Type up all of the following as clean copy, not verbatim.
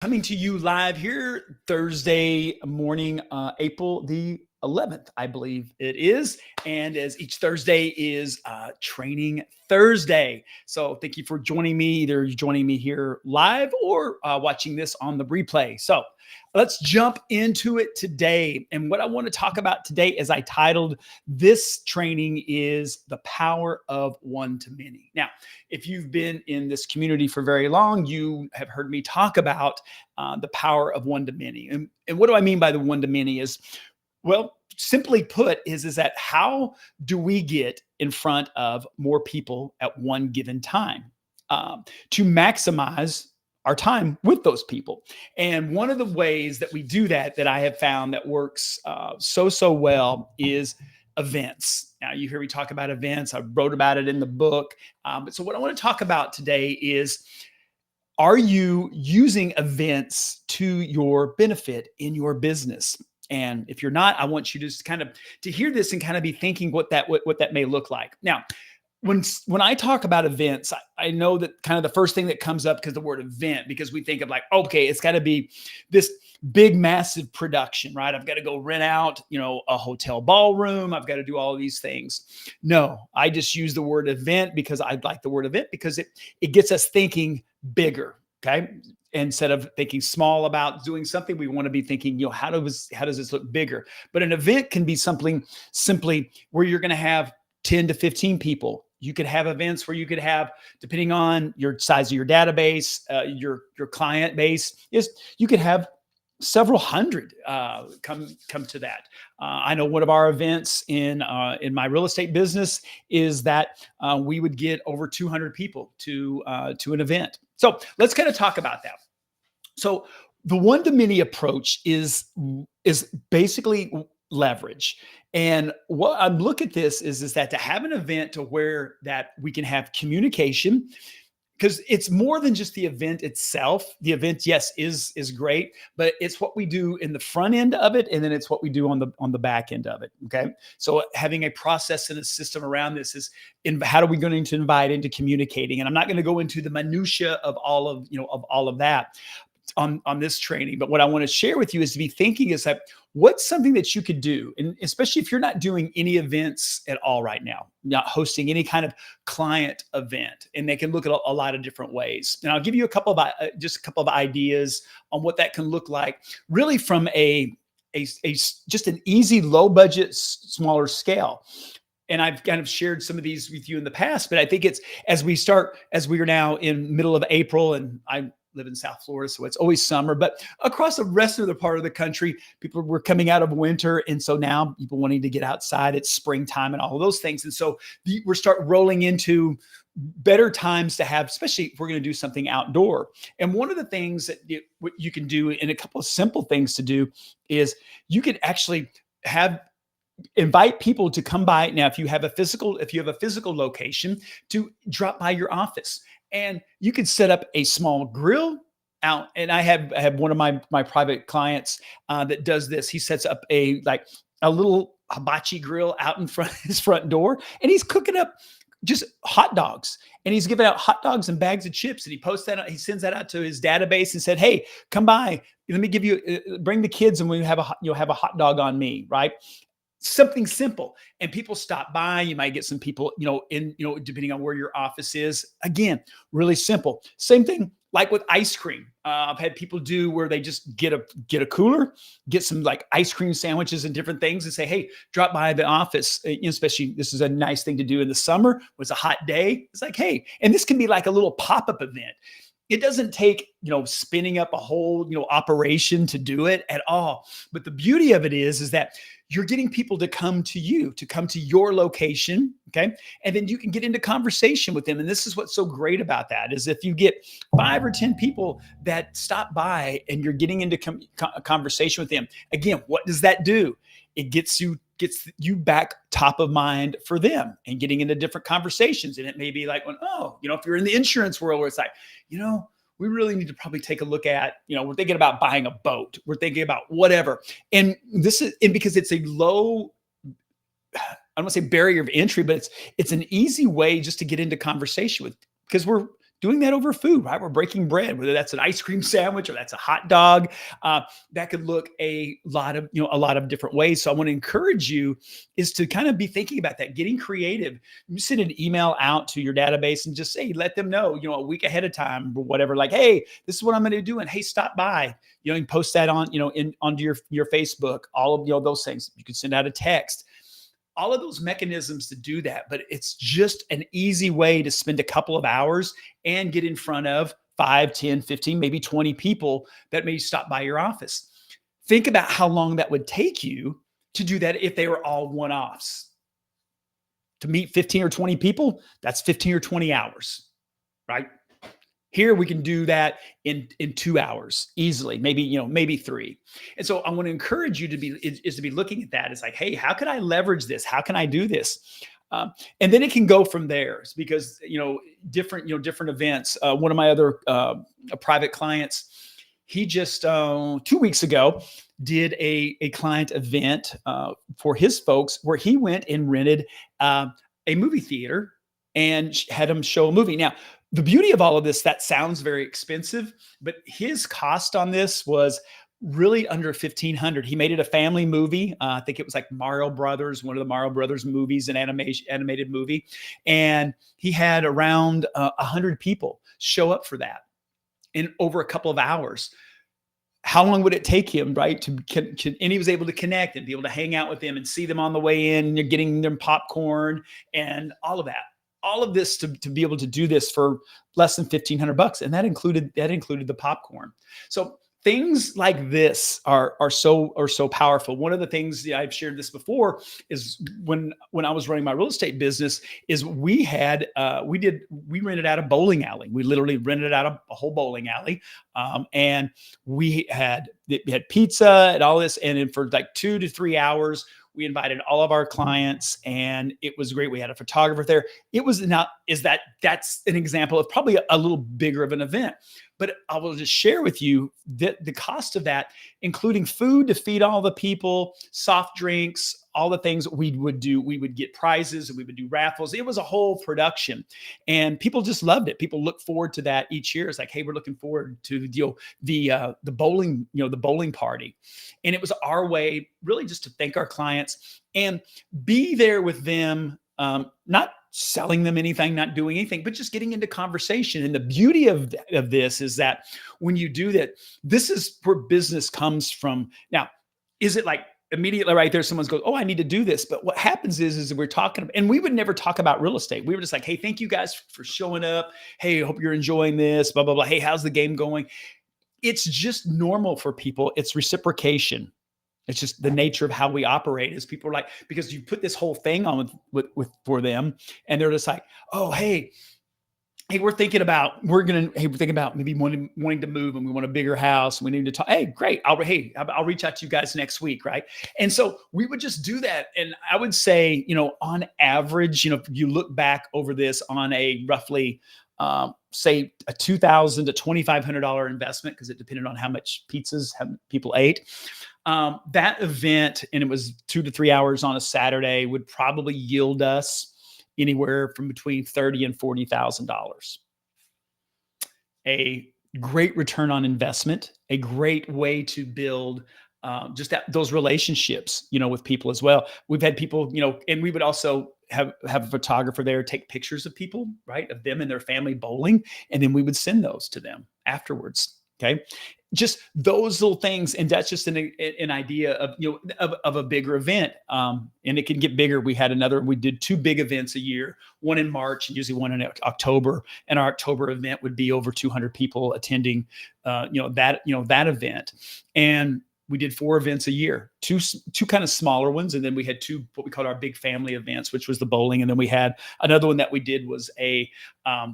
Coming to you live here Thursday morning, April the 11th, I believe it is. And as each Thursday is Training Thursday. So thank you for joining me. Either you're joining me here live or watching this on the replay. So let's jump into it today. And what I want to talk about today, as I titled this training, is the power of one to many. Now, if you've been in this community for very long, you have heard me talk about the power of one to many. And what do I mean by the one to many is, well, simply put, is that how do we get in front of more people at one given time to maximize our time with those people? And one of the ways that we do that I have found that works so well is events. Now, you hear me talk about events. I wrote about it in the book. But so what I want to talk about today is, are you using events to your benefit in your business? And if you're not, I want you to just kind of to hear this and kind of be thinking what that may look like. Now, when I talk about events, I know that kind of the first thing that comes up, because the word event, because we think of like, okay, it's got to be this big, massive production, right? I've got to go rent out, a hotel ballroom. I've got to do all of these things. No, I just use the word event because I like the word event because it gets us thinking bigger. Okay. Instead of thinking small about doing something, we want to be thinking, how does this look bigger? But an event can be something simply where you're going to have 10 to 15 people. You could have events where you could have, depending on your size of your database, your client base, you could have several hundred come to that. I know one of our events in my real estate business is that we would get over 200 people to an event. So let's kind of talk about that. So the one to many approach is basically leverage. And what I look at this is that to have an event to where that we can have communication, because it's more than just the event itself. The event, yes, is great, but it's what we do in the front end of it, and then it's what we do on the back end of it. Okay, so having a process and a system around this is how are we going to invite into communicating? And I'm not going to go into the minutia of all of that on this training. But what I want to share with you is to be thinking is that what's something that you could do, and especially if you're not doing any events at all right now, not hosting any kind of client event, and they can look at a lot of different ways. And I'll give you a couple of ideas on what that can look like, really from a just an easy, low budget, smaller scale. And I've kind of shared some of these with you in the past, but I think it's as we are now in middle of April, and I live in South Florida, so it's always summer, but across the rest of the part of the country, people were coming out of winter. And so now people wanting to get outside, it's springtime and all of those things. And so we're start rolling into better times to have, especially if we're going to do something outdoor. And one of the things that you can do, and a couple of simple things to do, is you could actually invite people to come by. Now, if you have a physical location, to drop by your office, and you could set up a small grill out. And I have one of my private clients that does this. He sets up a little hibachi grill out in front his front door, and he's cooking up just hot dogs, and he's giving out hot dogs and bags of chips. And he posts that out, he sends that out to his database and said, "Hey, come by. Let me give you bring the kids, and we you'll have a hot dog on me," right? Something simple, and people stop by. You might get some people, depending on where your office is. Again, really simple. Same thing like with ice cream. I've had people do where they just get a cooler, get some like ice cream sandwiches and different things, and say, "Hey, drop by the office." Especially this is a nice thing to do in the summer. When it's a hot day. It's like, hey, and this can be like a little pop-up event. It doesn't take, spinning up a whole, operation to do it at all. But the beauty of it is that you're getting people to come to you, to come to your location. Okay. And then you can get into conversation with them. And this is what's so great about that is if you get 5 or 10 people that stop by and you're getting into a conversation with them, again, what does that do? It gets you back top of mind for them and getting into different conversations. And it may be like, if you're in the insurance world where it's like, we really need to probably take a look at, we're thinking about buying a boat. We're thinking about whatever. And because it's a low, I don't want to say barrier of entry, but it's an easy way just to get into conversation with, because we're doing that over food, right? We're breaking bread, whether that's an ice cream sandwich or that's a hot dog. That could look a lot of different ways. So I want to encourage you is to kind of be thinking about that, getting creative. You send an email out to your database and just say, let them know, a week ahead of time or whatever, like, hey, this is what I'm going to do. And hey, stop by, you can post that on, onto your Facebook, all of, those things. You can send out a text, all of those mechanisms to do that. But it's just an easy way to spend a couple of hours and get in front of 5, 10, 15, maybe 20 people that may stop by your office. Think about how long that would take you to do that if they were all one-offs. To meet 15 or 20 people, that's 15 or 20 hours, right? Here we can do that in 2 hours easily, maybe 3. And so I want to encourage you to be looking at that. It's like, hey, how can I leverage this? How can I do this? And then it can go from there because different events. One of my other private clients, he just 2 weeks ago did a client event for his folks where he went and rented a movie theater and had them show a movie. Now, the beauty of all of this, that sounds very expensive, but his cost on this was really under $1,500. He made it a family movie. I think it was like Mario Brothers, one of the Mario Brothers movies, an animated movie. And he had around 100 people show up for that in over a couple of hours. How long would it take him, right? And he was able to connect and be able to hang out with them and see them on the way in. You're getting them popcorn and all of that. All of this to be able to do this for less than $1,500, and that included the popcorn. So things like this are so powerful. One of the things that I've shared this before is when I was running my real estate business, is we rented out a bowling alley. We literally rented out a whole bowling alley, and we had pizza and all this, and then for like 2 to 3 hours. We invited all of our clients and it was great. We had a photographer there. That's an example of probably a little bigger of an event, but I will just share with you that the cost of that, including food to feed all the people, soft drinks, all the things we would do. We would get prizes and we would do raffles. It was a whole production and people just loved it. People look forward to that each year. It's like, hey, we're looking forward to the bowling, the bowling party. And it was our way really just to thank our clients and be there with them, not selling them anything, not doing anything, but just getting into conversation. And the beauty of this is that when you do that, this is where business comes from. Now, is it like immediately right there, someone goes, oh, I need to do this. But what happens is we're talking, and we would never talk about real estate. We were just like, hey, thank you guys for showing up. Hey, I hope you're enjoying this, blah, blah, blah. Hey, how's the game going? It's just normal for people. It's reciprocation. It's just the nature of how we operate is people are like, because you put this whole thing on with for them and they're just like, oh, hey, we're thinking about maybe wanting to move and we want a bigger house. And we need to talk. Hey, great. I'll reach out to you guys next week. Right. And so we would just do that. And I would say, on average, if you look back over this on a roughly, say a $2,000 to $2,500 investment, because it depended on how much pizzas people ate. That event, and it was 2 to 3 hours on a Saturday, would probably yield us anywhere from between $30,000 and $40,000. A great return on investment, a great way to build just those relationships, with people as well. We've had people, and we would also have a photographer there take pictures of people, right, of them and their family bowling, and then we would send those to them afterwards. Okay, just those little things, and that's just an idea of of a bigger event, and it can get bigger. We did 2 big events a year, one in March and usually one in October, and our October event would be over 200 people attending, that event, and we did 4 events a year, two kind of smaller ones. And then we had 2, what we called our big family events, which was the bowling. And then we had another one that we did was we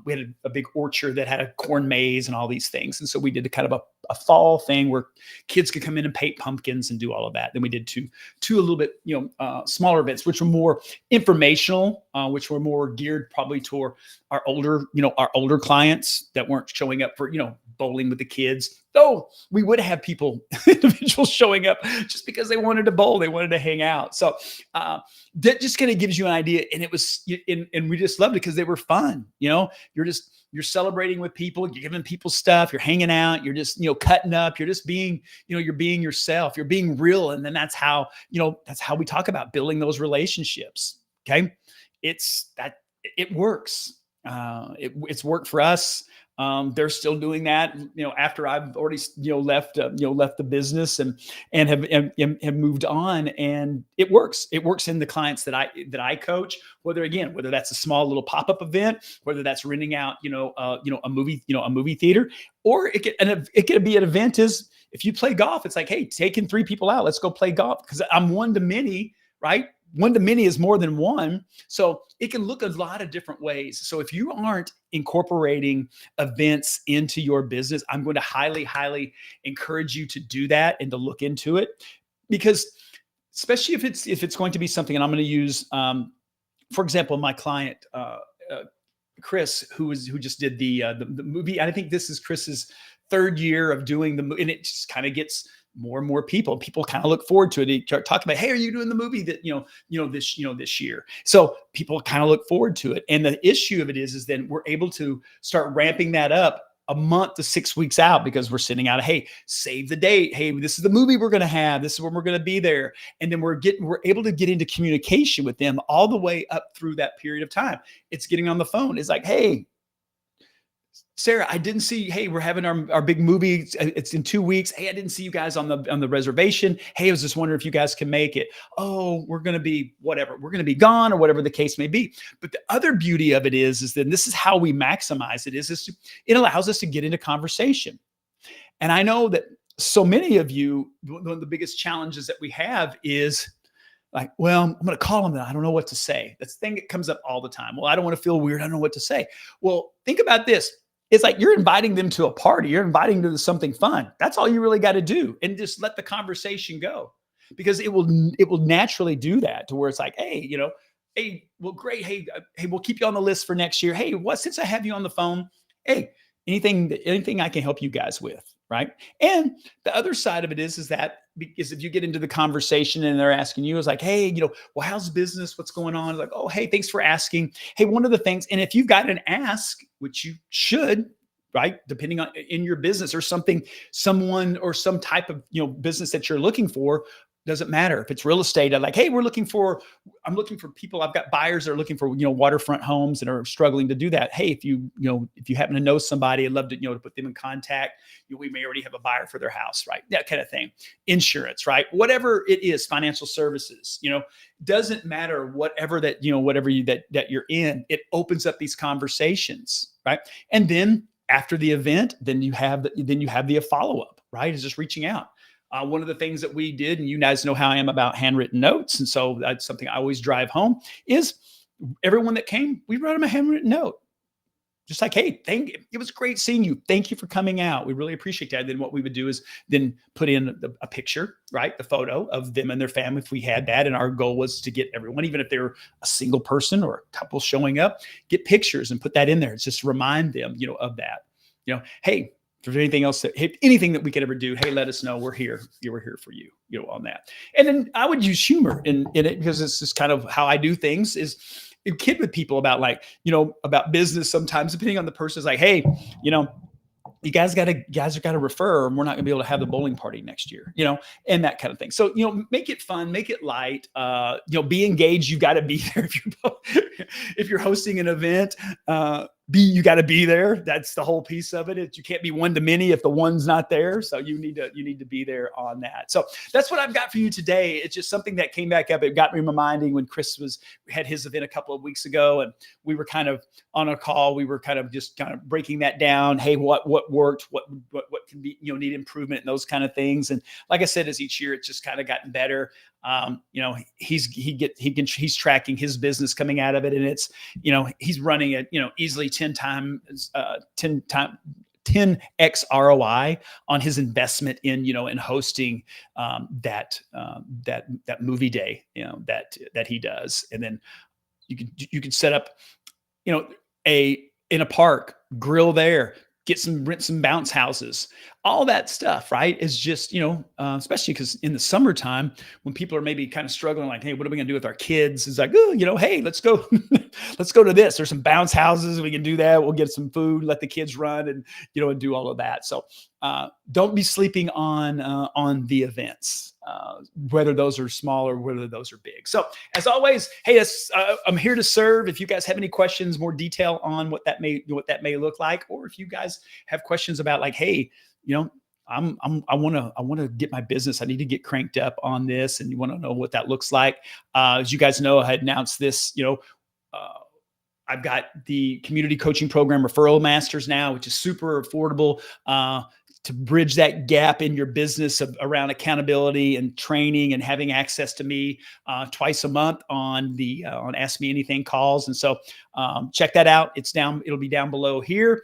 had a big orchard that had a corn maze and all these things. And so we did a kind of a fall thing where kids could come in and paint pumpkins and do all of that. Then we did two a little bit, smaller events, which were more informational, which were more geared probably toward our older clients that weren't showing up for, bowling with the kids. Though we would have individuals showing up just because they wanted to bowl, they wanted to hang out. So that just kind of gives you an idea. And it was, and we just loved it because they were fun. You're celebrating with people, you're giving people stuff, you're hanging out, you're just, cutting up, you're just being, you're being yourself, you're being real. And then that's how we talk about building those relationships. Okay. It works. It's worked for us. They're still doing that, after I've already, left the business and have moved on, and it works. It works in the clients that I coach, whether that's a small little pop-up event, whether that's renting out, a movie theater, or it could be an event is if you play golf, it's like, hey, taking 3 people out, let's go play golf. Because I'm one to many, right? One to many is more than one. So it can look a lot of different ways. So if you aren't incorporating events into your business, I'm going to highly, highly encourage you to do that and to look into it, because especially if it's going to be something, and I'm going to use, for example, my client, Chris, who just did the movie. I think this is Chris's 3rd year of doing the movie, and it just kind of gets more and more people kind of look forward to it. They start talking about, hey, are you doing the movie that, this year? So people kind of look forward to it. And the issue of it is then we're able to start ramping that up a month to 6 weeks out, because we're sending out, hey, save the date. Hey, this is the movie we're going to have. This is when we're going to be there. And then we're able to get into communication with them all the way up through that period of time. It's getting on the phone. It's like, hey, Sarah, I didn't see, hey, we're having our big movie. It's in 2 weeks. Hey, I didn't see you guys on the reservation. Hey, I was just wondering if you guys can make it. Oh, we're going to be whatever. We're going to be gone, or whatever the case may be. But the other beauty of it is then this is how we maximize it, it allows us to get into conversation. And I know that so many of you, one of the biggest challenges that we have is like, well, I'm going to call them and I don't know what to say. That's the thing that comes up all the time. Well, I don't want to feel weird. I don't know what to say. Well, think about this. It's like you're inviting them to a party. You're inviting them to something fun. That's all you really got to do. And just let the conversation go, because it will naturally do that, to where it's like, hey, hey, well, great. Hey, we'll keep you on the list for next year. Hey, since I have you on the phone, hey, anything I can help you guys with. Right. And the other side of it is that because if you get into the conversation and they're asking you, is like, hey, well, how's business? What's going on? It's like, oh, hey, thanks for asking. Hey, one of the things, and if you've got an ask, which you should, right, depending on in your business or someone or some type of, business that you're looking for, doesn't matter if it's real estate. I'm like, hey, I'm looking for people. I've got buyers that are looking for, waterfront homes and are struggling to do that. Hey, if you happen to know somebody, I'd love to, to put them in contact. We may already have a buyer for their house, right? That kind of thing. Insurance, right? Whatever it is, financial services, doesn't matter, whatever that, that you're in, it opens up these conversations, right? And then after the event, then you have the follow-up, right? Is just reaching out. One of the things that we did, and you guys know how I am about handwritten notes, and so that's something I always drive home, is everyone that came, we wrote them a handwritten note. Just like, hey, it was great seeing you. Thank you for coming out. We really appreciate that. And then what we would do is then put in a picture, right? The photo of them and their family, if we had that. And our goal was to get everyone, even if they're a single person or a couple showing up, get pictures and put that in there. It's just to remind them, of that. Hey, if there's anything that we could ever do, hey, let us know. We're here. We're here for you, on that. And then I would use humor in it, because it's just kind of how I do things, is kid with people about about business. Sometimes, depending on the person, is like, hey, you guys got to refer, and we're not going to be able to have the bowling party next year, and that kind of thing. So, make it fun, make it light, be engaged. You got to be there if you're hosting an event. You got to be there. That's the whole piece of it. You can't be one to many if the one's not there. So you need to be there on that. So that's what I've got for you today. It's just something that came back up. It got me reminding when Chris had his event a couple of weeks ago, and we were kind of on a call. We were kind of breaking that down. Hey, what worked? What can be, need improvement, and those kind of things. And like I said, as each year, it's just kind of gotten better. He's tracking his business coming out of it, and it's, he's running it, easily 10x ROI on his investment in, in hosting that movie day, that he does. And then you can set up, in a park, grill there, rent some bounce houses, all that stuff, right? Is just, especially because in the summertime when people are maybe kind of struggling, like, hey, what are we gonna do with our kids? It's like, oh, hey, let's go, let's go to this. There's some bounce houses. We can do that. We'll get some food, let the kids run and, and do all of that. So don't be sleeping on the events, whether those are small or whether those are big. So as always, hey, I'm here to serve. If you guys have any questions, more detail on what that may look like, or if you guys have questions about like, hey, I want to get my business. I need to get cranked up on this, and you want to know what that looks like. As you guys know, I had announced this. I've got the community coaching program, Referral Masters now, which is super affordable to bridge that gap in your business around accountability and training and having access to me twice a month on Ask Me Anything calls. And so check that out. It'll be down below here.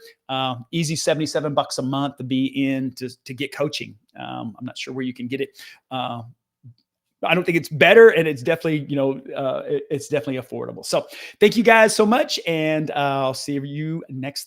Easy $77 a month to be in to get coaching. I'm not sure where you can get it. I don't think it's better, and it's definitely, it's definitely affordable. So thank you guys so much, and I'll see you next time.